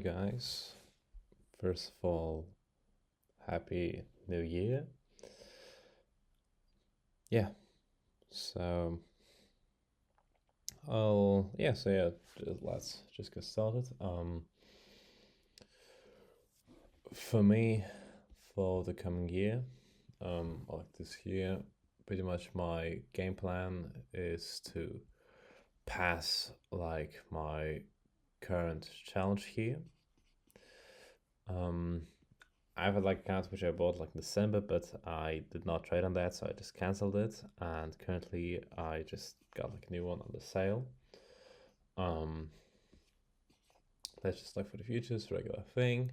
Hi guys. First of all, happy new year. Yeah. So let's just get started. For me, for the coming year, like this year, pretty much my game plan is to pass like my current challenge here. I have a like account which I bought like in December, but I did not trade on that, so I just canceled it. And currently, I just got like a new one on the sale. Um, that's just like for the futures, regular thing.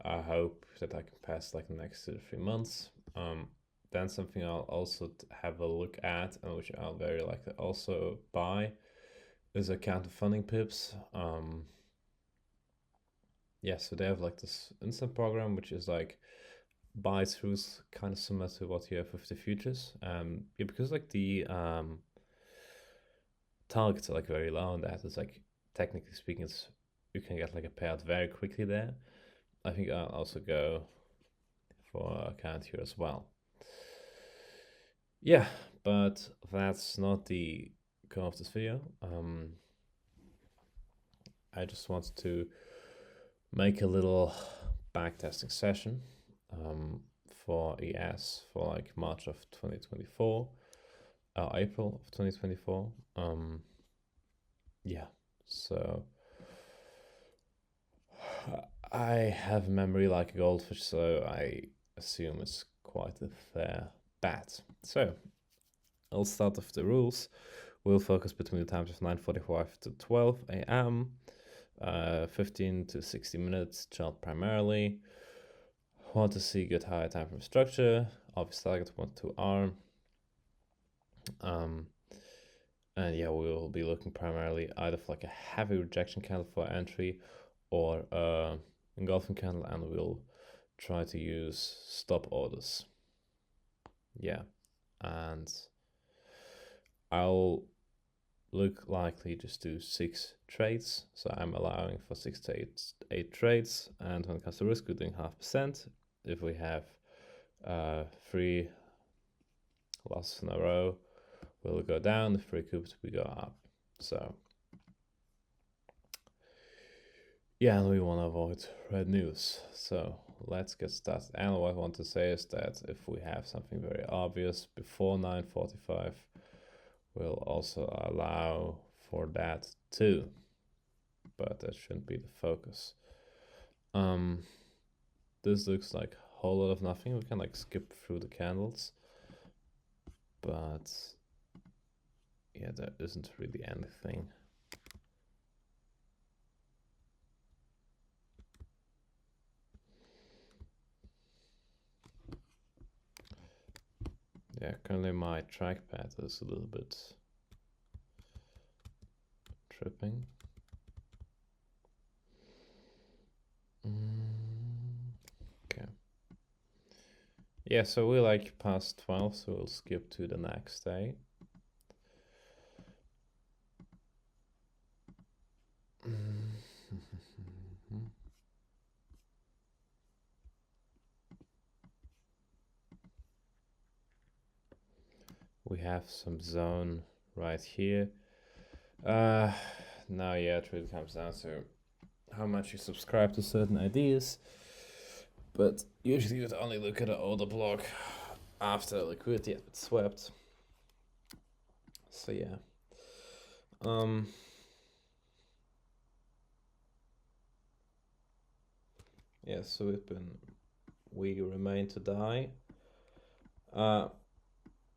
I hope that I can pass like the next 2 to 3 months. Then something I'll also have a look at, and which I'll very likely also buy, is a counter funding pips. Yeah, so they have like this instant program, which is like buy throughs kind of similar to what you have with the futures. Yeah, because like the targets are like very low on that. It's like technically speaking, it's you can get like a payout very quickly there. I think I'll also go for a account here as well. Yeah, but that's not the goal of this video. I just wanted to make a little backtesting session for ES for like March of 2024. April of 2024. Yeah, so I have memory like a goldfish, so I assume it's quite a fair bet. So I'll start with the rules. We'll focus between the times of 9:45 to 12 a.m. 15 to 60 minutes, child primarily. Want to see good high time frame structure. Obvious target 1 to arm. And yeah, we will be looking primarily either for like a heavy rejection candle for entry or engulfing candle, and we'll try to use stop orders. Yeah, and I'll look likely just do 6 trades. So I'm allowing for 6 to 8 trades. And when it comes to risk, we're doing 0.5%. If we have 3 losses in a row, we'll go down. If recouped, we go up. So yeah, and we want to avoid red news. So let's get started. And what I want to say is that if we have something very obvious before 9:45, we'll also allow for that too. But that shouldn't be the focus. This looks like a whole lot of nothing. We can like skip through the candles. But yeah, there isn't really anything. Yeah, currently my trackpad is a little bit tripping. Okay. Yeah, so we're like past 12, so we'll skip to the next day. We have some zone right here. Now, yeah, it really comes down to how much you subscribe to certain ideas. But usually you'd only look at an order block after liquidity has been swept. So yeah. Yeah, so we remain to die.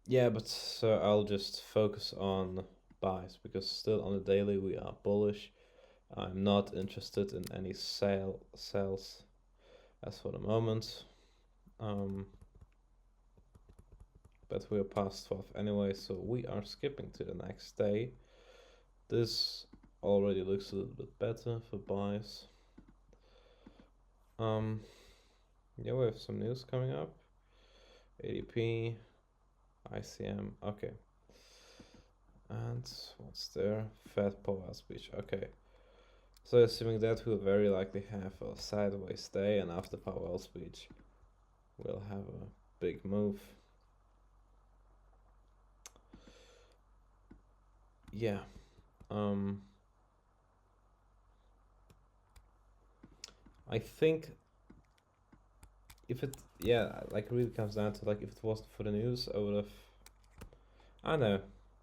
Yeah, but so I'll just focus on buys because still on the daily we are bullish. I'm not interested in any sales as for the moment. But we're past 12 anyway, so we are skipping to the next day. This already looks a little bit better for buys. Yeah, we have some news coming up. ADP, ICM, okay. And what's there? Fed power speech, okay. So assuming that, we'll very likely have a sideways day, and after Powell speech we'll have a big move. Yeah. I think if it, yeah, like really comes down to, like, if it wasn't for the news, I would have, I know,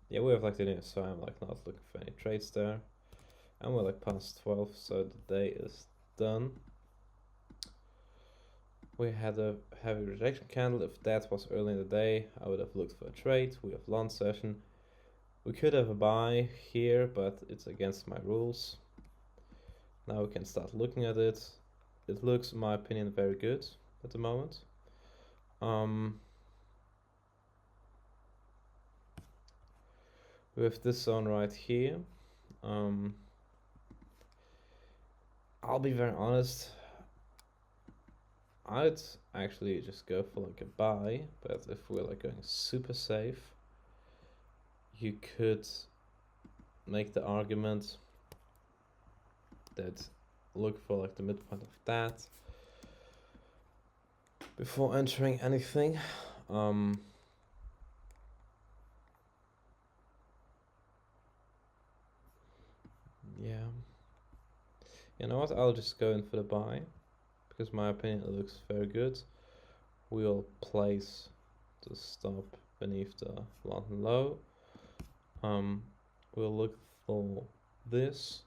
yeah, we have like the news, so I'm like not looking for any trades there. And we're like past 12, so the day is done. We had a heavy rejection candle. If that was early in the day, I would have looked for a trade. We have long session. We could have a buy here, but it's against my rules. Now we can start looking at it. It looks, in my opinion, very good at the moment. We have this zone right here. I'll be very honest, I'd actually just go for like a buy, but if we're like going super safe, you could make the argument that look for like the midpoint of that before entering anything. Yeah, you know what, I'll just go in for the buy, because my opinion it looks very good. We'll place the stop beneath the London low. We'll look for this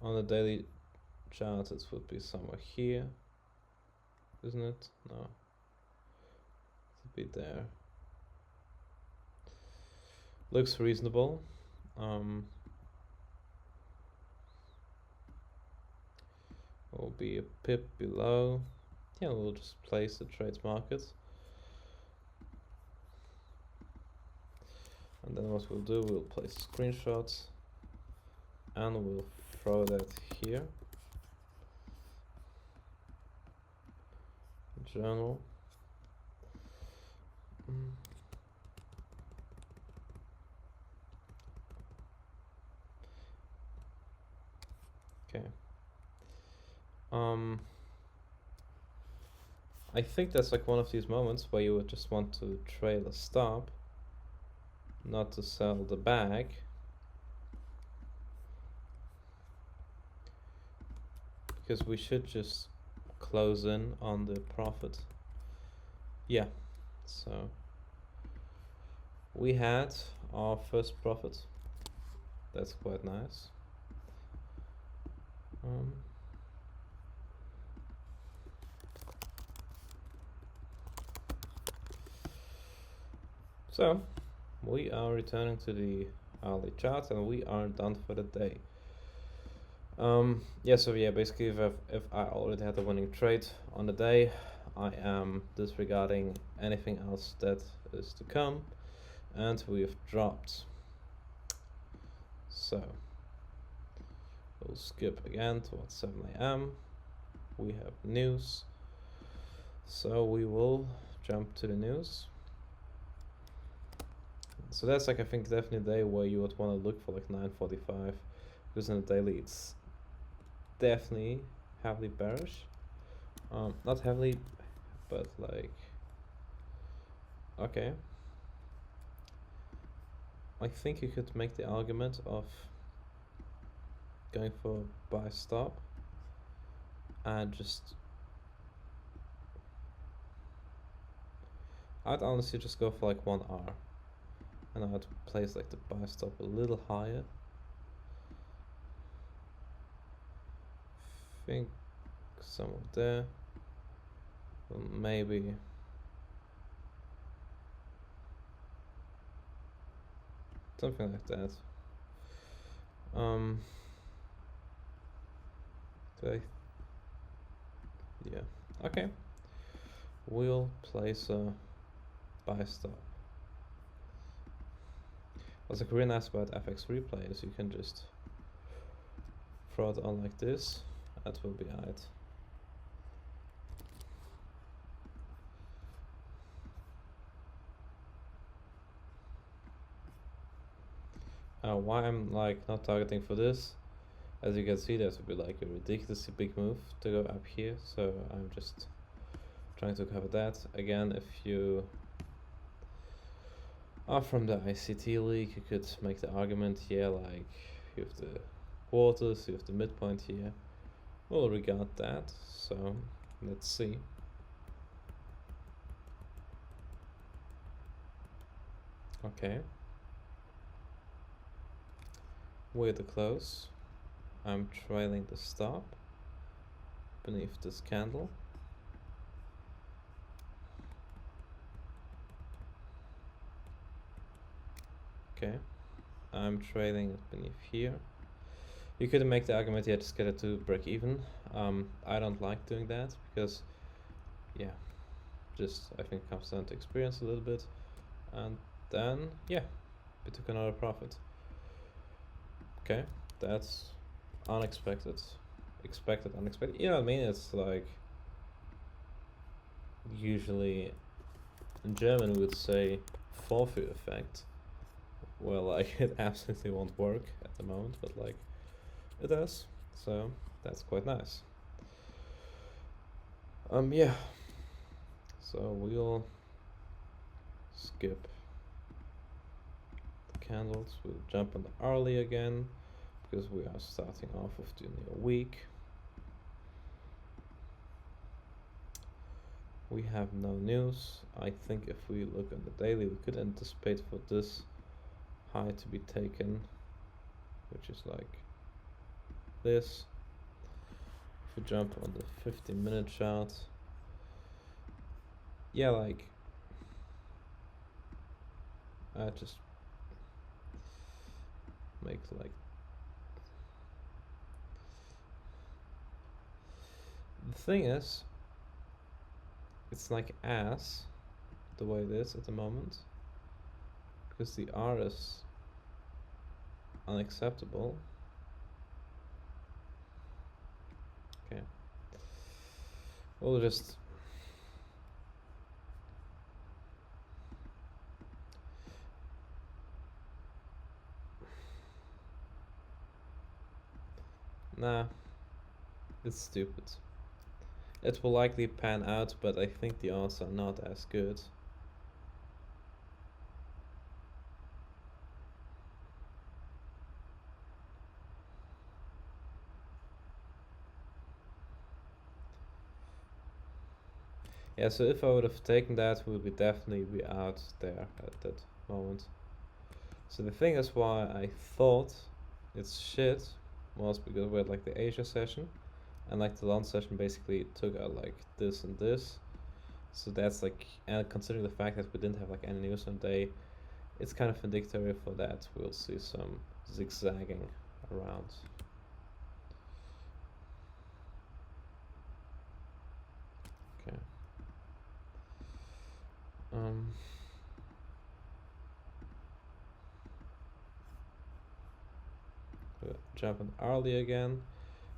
on the daily chart. It would be somewhere here, isn't it? No, it would be there. Looks reasonable. Will be a pip below. Yeah, we'll just place the trades market. And then what we'll do, we'll place screenshots and we'll throw that here. Journal. Okay. I think that's like one of these moments where you would just want to trail a stop, not to sell the bag. Because we should just close in on the profit. Yeah, so we had our first profit. That's quite nice. So we are returning to the hourly chart and we are done for the day. Yeah, so yeah, basically if I already had a winning trade on the day, I am disregarding anything else that is to come, and we've dropped. So we'll skip again towards 7 a.m. We have news, so we will jump to the news. So that's like, I think, definitely a day where you would want to look for like 9.45, because in the daily it's definitely heavily bearish. Not heavily, but like, okay. I think you could make the argument of going for buy stop and just, I'd honestly just go for like 1 hour and I'd place like the buy stop a little higher. Think somewhere there, or maybe something like that. Yeah, okay. We'll place a buy stop. What's like really nice about FX replay is you can just throw it on like this. That will be it. Why I'm like not targeting for this As you can see, that would be like a ridiculously big move to go up here, so I'm just trying to cover that. Again, if you are from the ICT league, you could make the argument, yeah, like you have the quarters, you have the midpoint here. We'll regard that, so let's see. Okay. We're the close. I'm trailing the stop beneath this candle. Okay. I'm trailing it beneath here. You could make the argument, yeah, just get it to break even. I don't like doing that because, yeah, just I think it comes down to experience a little bit. And then, yeah, we took another profit. Okay, that's unexpected. Expected, unexpected. You know what I mean? It's like, usually in German we would say Vorführ effect. Well, like, it absolutely won't work at the moment, but like, it does. So that's quite nice. Yeah. So we'll skip the candles. We'll jump on the hourly again because we are starting off with the new week. We have no news. I think if we look at the daily, we could anticipate for this high to be taken, which is like this. If we jump on the 15-minute chart, yeah, like I just make like the thing is, it's like ass the way it is at the moment because the R is unacceptable. Okay, we'll just nah, it's stupid. It will likely pan out, but I think the odds are not as good. Yeah, so if I would have taken that, we would definitely be out there at that moment. So the thing is why I thought it's shit was because we had like the Asia session, and like the London session basically took out like this and this. So that's like, and considering the fact that we didn't have like any news on the day, it's kind of indicative for that. We'll see some zigzagging around. Okay. We'll jump on early again.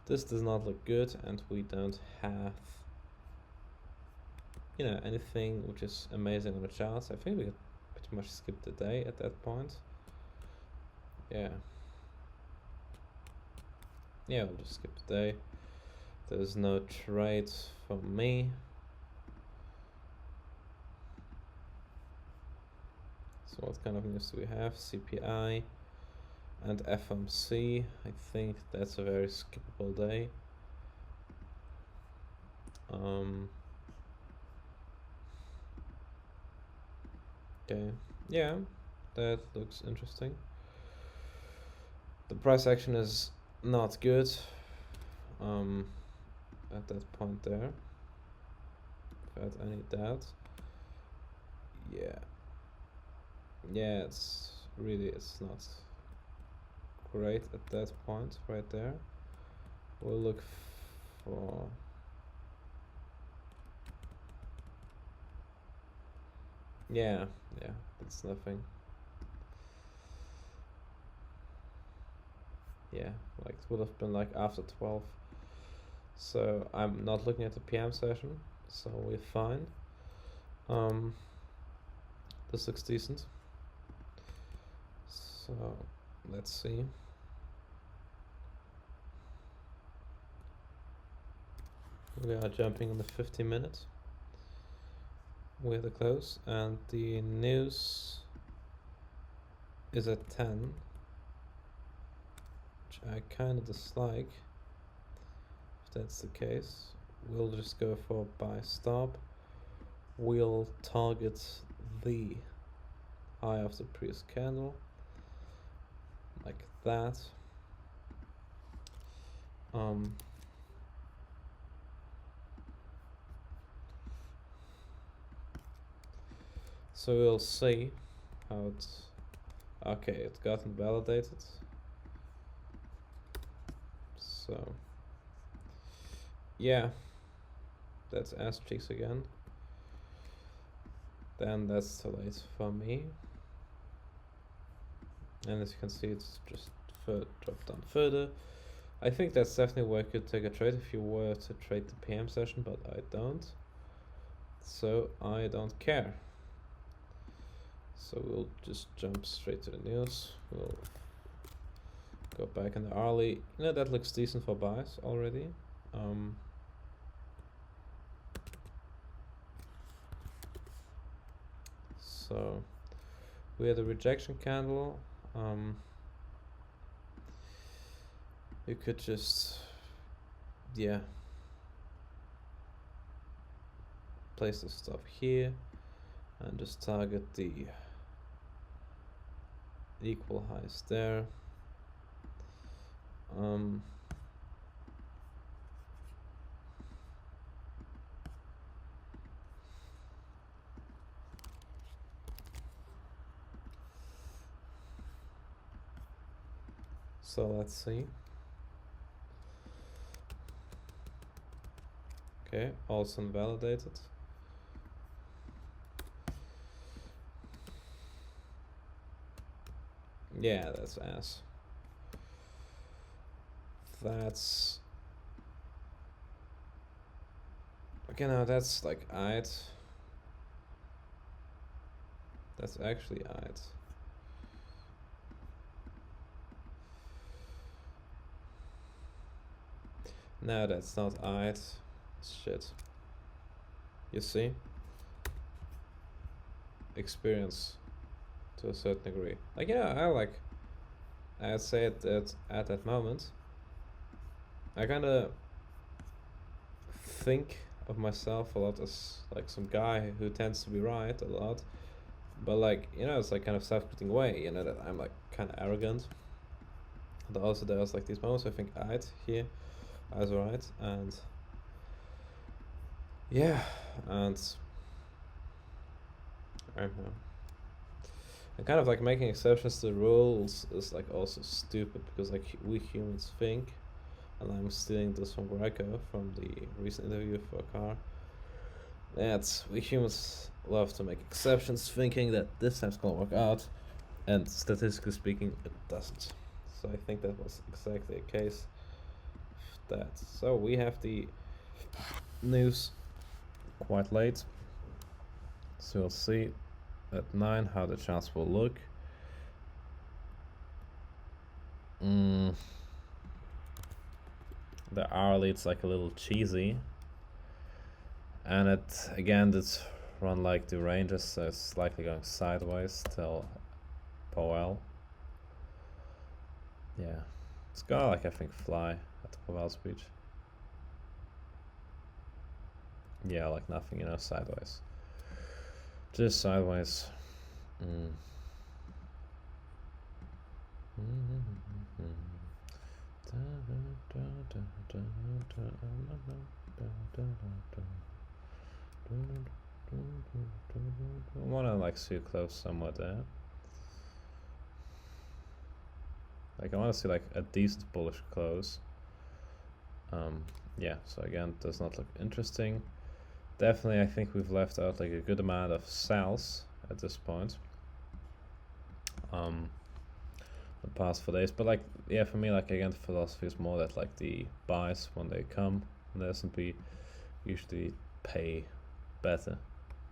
This does not look good, and we don't have, you know, anything which is amazing on the charts. I think we could pretty much skip the day at that point. Yeah. Yeah, we'll just skip the day. There's no trade for me. So what kind of news do we have? CPI and FMC. I think that's a very skippable day. Okay, yeah, that looks interesting. The price action is not good at that point there, without any doubt. Yeah, it's not great at that point right there. We'll look for, yeah, that's nothing. Yeah, like it would have been like after 12. So I'm not looking at the PM session, so we're fine. This looks decent. So let's see. We are jumping on the 50 minutes. We're the close, and the news is at 10, which I kind of dislike. If that's the case, we'll just go for buy stop. We'll target the high of the previous candle, like that. So we'll see how it's okay. It's gotten validated. So yeah, that's ass cheeks again. Then that's too late for me. And as you can see, it's just dropped down further. I think that's definitely where you could take a trade if you were to trade the PM session, but I don't. So I don't care. So we'll just jump straight to the news. We'll go back in the hourly. You know, that looks decent for buys already. So we had a rejection candle. You could just, yeah, place the stop here and just target the equal highs there. So let's see. Okay, also invalidated. Yeah, that's ass. That's okay. Now that's like aight. That's actually aight. No, that's not aight. Shit. You see? Experience to a certain degree. Like, yeah, I'd say that at that moment, I kinda think of myself a lot as like some guy who tends to be right a lot, but like, you know, it's like kind of self-critiquing way, you know, that I'm like kind of arrogant. But also there's like these moments I think aight here, I was right, and yeah, and I don't know. And kind of like making exceptions to the rules is like also stupid because like we humans think, and I'm stealing this from Greco from the recent interview for a car. That we humans love to make exceptions, thinking that this time's gonna work out, and statistically speaking, it doesn't. So I think that was exactly a case of that. So we have the news quite late, so we'll see at 9 how the charts will look. The hourly, it's like a little cheesy, and it again did run like the ranges, so it's slightly going sideways till Powell. Yeah, it's gonna like I think fly at the Powell speech. Yeah, like nothing, you know, sideways, just sideways. I wanna like see close somewhat there. Like I wanna see like a decent bullish close. Yeah, so again, does not look interesting. Definitely, I think we've left out like a good amount of sells at this point. The past 4 days, but like, yeah, for me, like again, the philosophy is more that like the buys when they come on the S&P usually pay better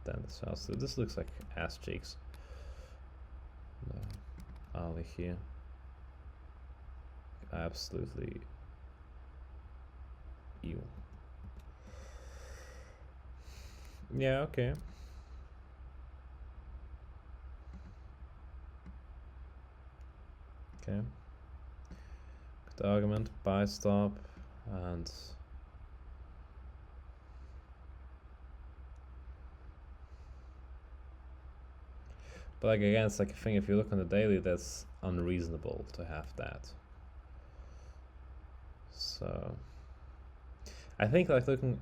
than the sells. So this looks like ass cheeks. Ali here, absolutely evil. Yeah, okay. Okay. Good argument, buy stop, and but like again, it's like a thing. If you look on the daily, that's unreasonable to have that. So I think like looking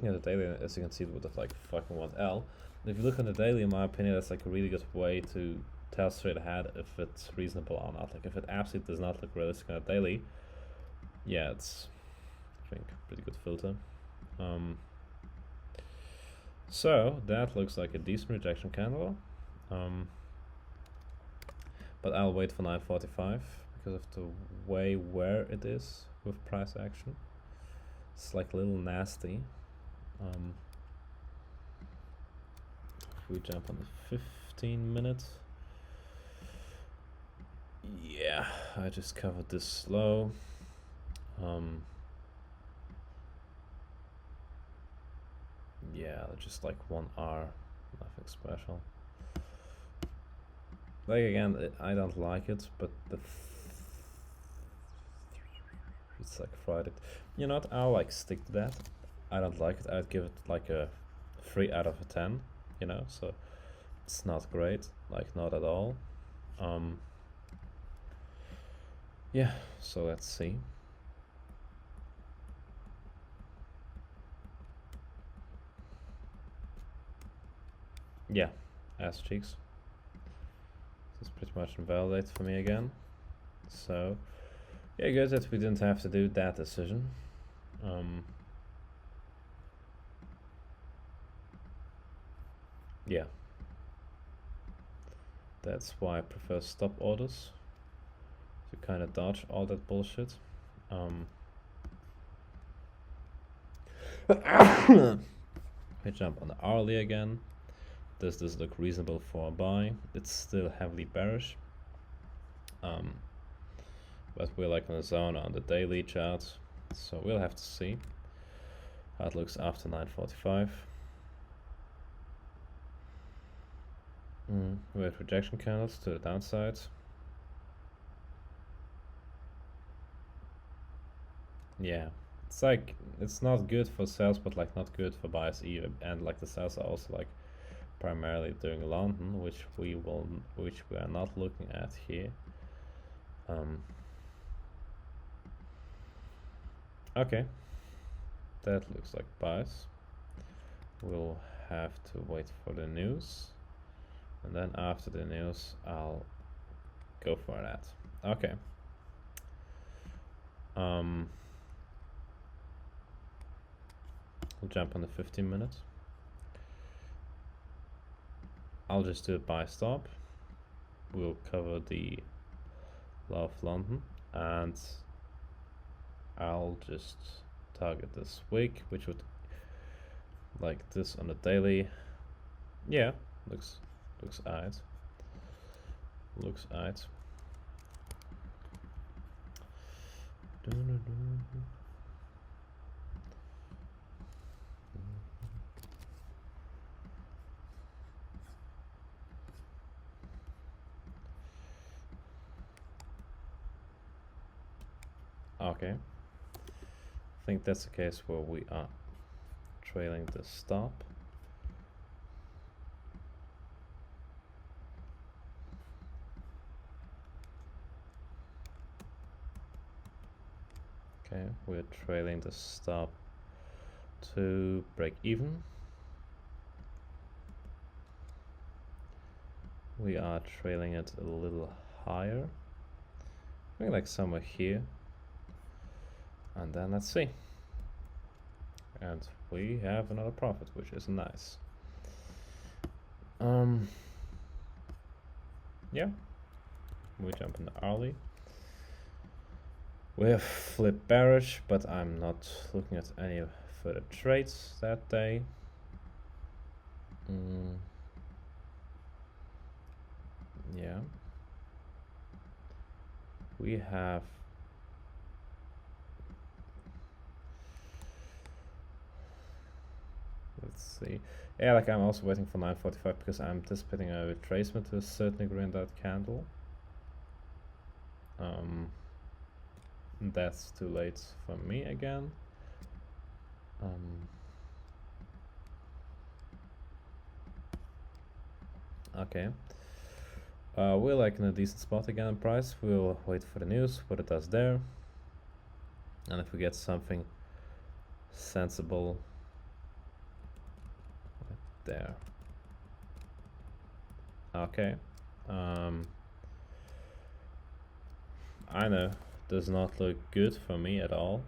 at the daily, as you can see with the like fucking 1L. If you look on the daily, in my opinion, that's like a really good way to tell straight ahead if it's reasonable or not. Like if it absolutely does not look realistic on a daily, yeah, it's I think pretty good filter. So that looks like a decent rejection candle. But I'll wait for 945 because of the way where it is with price action. It's like a little nasty. If we jump on the 15-minute. Yeah, I just covered this slow. Yeah, just like 1R, nothing special. Like again, I don't like it, but it's like Friday. You know what? I'll like stick to that. I don't like it. I'd give it like a 3 out of a 10. You know, so it's not great, like not at all. Yeah. So let's see. Yeah, ass cheeks. This is pretty much invalidated for me again. So yeah, good that we didn't have to do that decision. Yeah, that's why I prefer stop orders to kind of dodge all that bullshit. We jump on the hourly again. Does this look reasonable for a buy? It's still heavily bearish. But we're like on the zone on the daily chart, so we'll have to see how it looks after 945. We have rejection candles to the downside. Yeah, it's like it's not good for sales, but like not good for buyers either. And like the sales are also like primarily during London, which we are not looking at here. Okay, that looks like buys. We'll have to wait for the news, and then after the news I'll go for that. Okay. We'll jump on the 15 minutes. I'll just do a buy stop. We'll cover the low of London, and I'll just target this wick, which would like this on the daily. Yeah, looks alright. Looks alright. Okay. I think that's the case where we are trailing the stop. Okay, we're trailing the stop to break even. We are trailing it a little higher. I think like somewhere here. And then let's see. And we have another profit, which is nice. Yeah. We jump in the hourly. We have flip bearish, but I'm not looking at any further trades that day. Yeah. We have let's see. Yeah, like I'm also waiting for 9:45 because I'm anticipating a retracement to a certain degree in that candle. That's too late for me again. Okay. We're like in a decent spot again in price. We'll wait for the news, what it does there. And if we get something sensible there. Okay. I know, does not look good for me at all.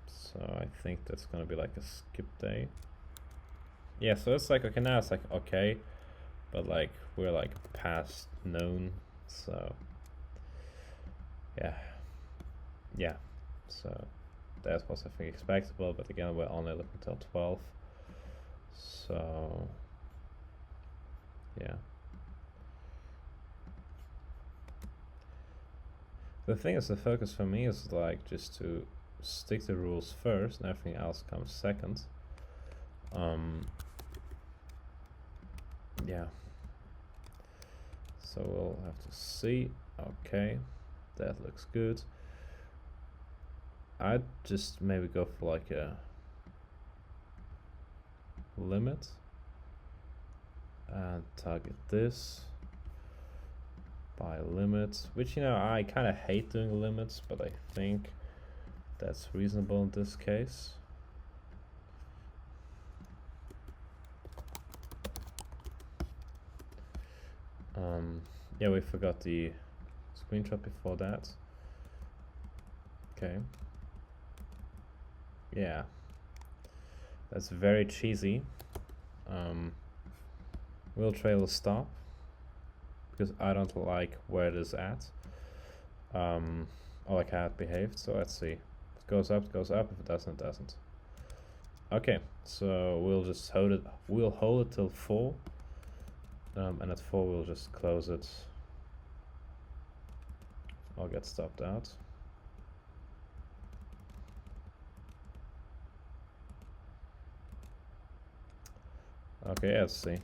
So I think that's gonna be like a skip day. Yeah, so it's like, okay, now it's like, okay, but like, we're like past noon, so yeah, so that was, I think, expectable, but again, we're only looking until 12, so yeah. The thing is, the focus for me is like just to stick to rules first and everything else comes second. Yeah, so we'll have to see. Okay, that looks good. I'd just maybe go for like a limit and target this by limit, which, you know, I kind of hate doing limits, but I think that's reasonable in this case. Yeah, we forgot the screenshot before that. Okay. Yeah, that's very cheesy. We'll trail a stop because I don't like where it is at, or like how it behaved. So let's see. If it goes up, it goes up. If it doesn't, it doesn't. Okay, so we'll just hold it. We'll hold it till 4, and at 4 we'll just close it. I'll get stopped out. Okay, let's see.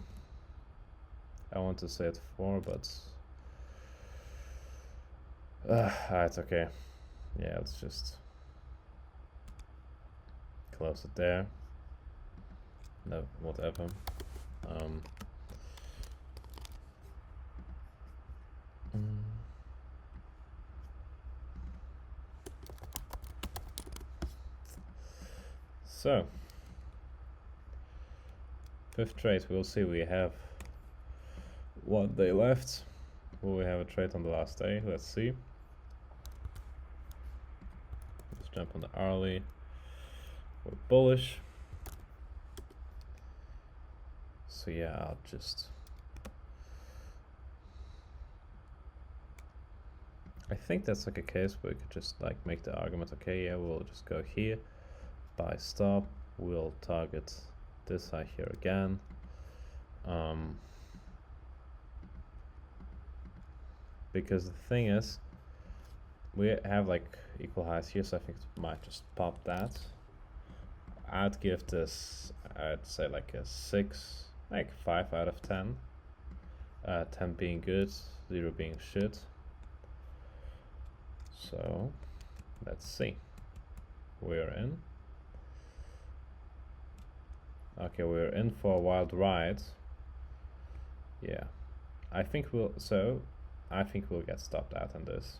I want to say it 4, but it's okay. Yeah, let's just close it there. No, whatever. So, 5th trade, we'll see. We have 1 day left. Will we have a trade on the last day? Let's see. Let's jump on the hourly. We're bullish. So yeah, I'll just... I think that's like a case where we could just like make the argument, okay, yeah, we'll just go here, buy stop, we'll target this high here again. Because the thing is, we have like equal highs here, so I think it might just pop that. I'd give this, I'd say like a 6, like 5 out of 10. 10 being good, 0 being shit. So let's see. We're in. Okay, we're in for a wild ride. Yeah, I think we'll get stopped out on this.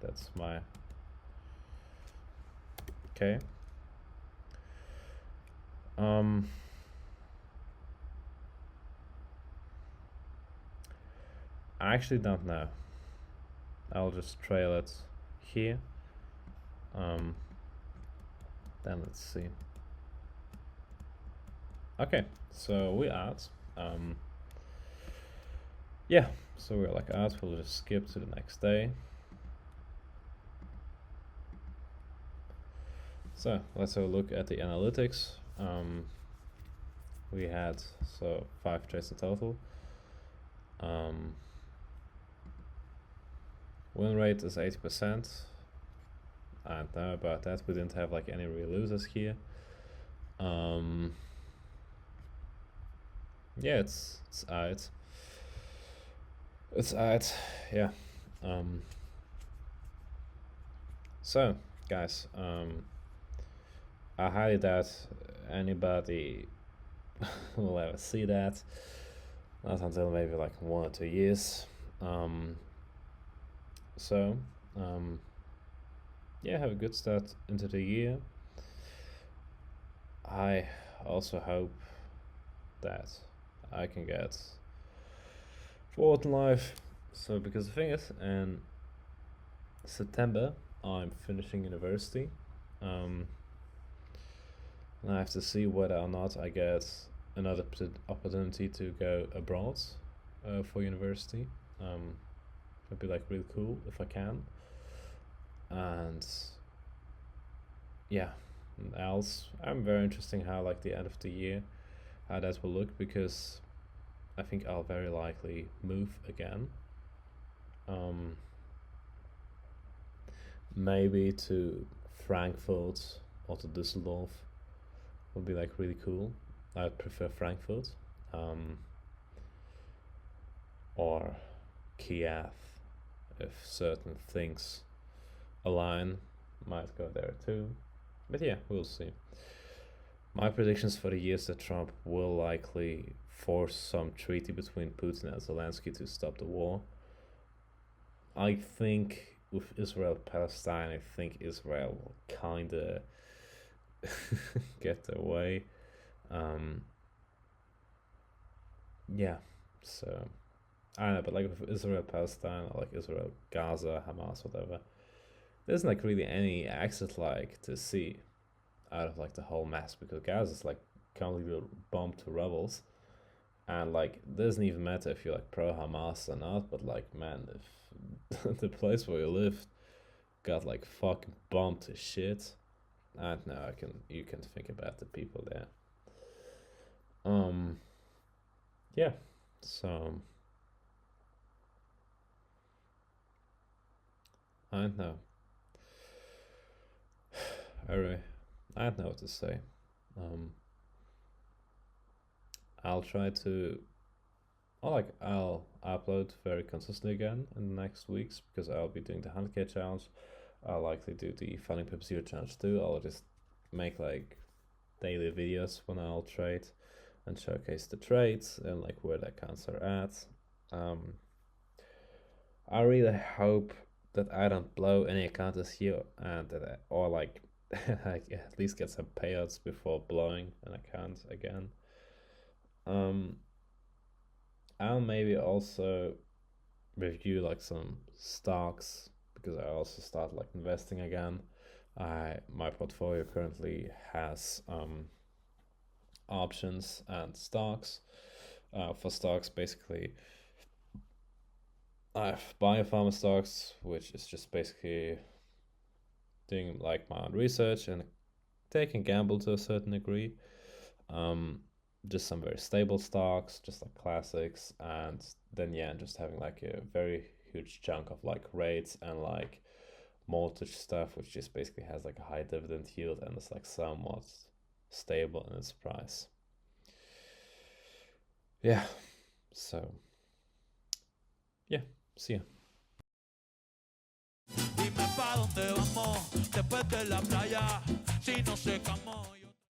That's my... Okay. I actually don't know. I'll just trail it here. Then let's see. Okay, so we're out. Yeah, so we're like out. We'll just skip to the next day. So let's have a look at the analytics. We had 5 trades in total. Win rate is 80%. I don't know about that. We didn't have like any real losers here. Yeah, it's alright. It's alright. Yeah. So guys, I highly doubt anybody will ever see that. Not until maybe like 1 or 2 years. So, yeah, have a good start into the year. I also hope that I can get forward in life. So, because the thing is, in September, I'm finishing university. And I have to see whether or not I get another opportunity to go abroad for university. It'd be like really cool if I can. And yeah, else I'm very interesting how like the end of the year, how that will look, because I think I'll very likely move again. Maybe to Frankfurt or to Düsseldorf would be like really cool. I'd prefer Frankfurt, or Kiev if certain things align. Might go there too, but yeah, we'll see. My predictions for the year is that Trump will likely force some treaty between Putin and Zelensky to stop the war. I think with Israel Palestine, I think Israel will kinda get their way. Yeah, so I don't know, but like with Israel Palestine or like Israel Gaza, Hamas, whatever, there isn't like really any exit like to see out of like the whole mess, because Gaza is like completely bombed to rubbles, and like it doesn't even matter if you're like pro Hamas or not, but like man, if the place where you live got like fucking bombed to shit, I don't know. You can think about the people there. Um, yeah. So I don't know. I don't know what to say. Um, I'll try to. I'll upload very consistently again in the next weeks, because I'll be doing the 100k challenge. I'll likely do the Funding Pip Zero challenge too. I'll just make like daily videos when I'll trade and showcase the trades and like where the accounts are at. I really hope that I don't blow any account this year, and that or like I at least get some payouts before blowing an account again. Um, I'll maybe also review like some stocks, because I also start like investing again. My portfolio currently has options and stocks. For stocks, basically, I have biopharma stocks, which is just basically doing like my own research and taking gamble to a certain degree. Um, just some very stable stocks, just like classics, and then yeah, just having like a very huge chunk of like rates and like mortgage stuff, which just basically has like a high dividend yield and is like somewhat stable in its price. Yeah, so yeah, see ya. Dime pa' dónde vamos después de la playa, si no secamos.